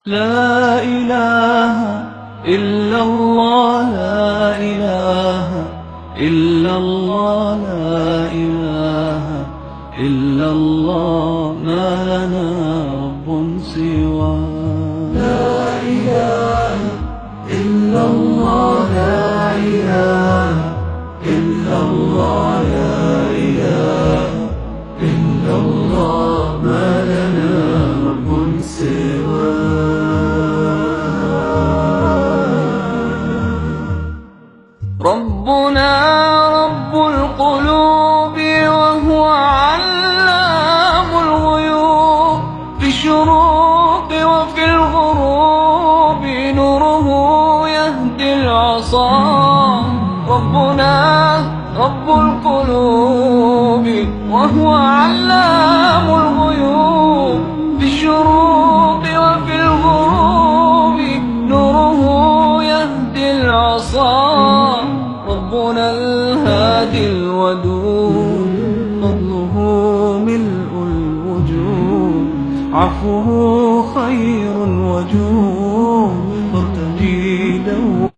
لا إله إلا الله، لا إله إلا الله، لا إله إلا الله، ما لنا رب سواه. لا إله إلا الله، لا إله إلا الله، لا إله إلا الله، ما لنا رب سواه. ربنا رب القلوب وهو علام الغيوب، في الشروق وفي الغروب نوره يهدي العصا. ربنا رب القلوب وهو علام الغيوب، في الشروق وفي الغروب نوره يهدي العصا. ربنا الهادي الودود، فضله ملء الوجود، عفوه خير وجود، فارتجي له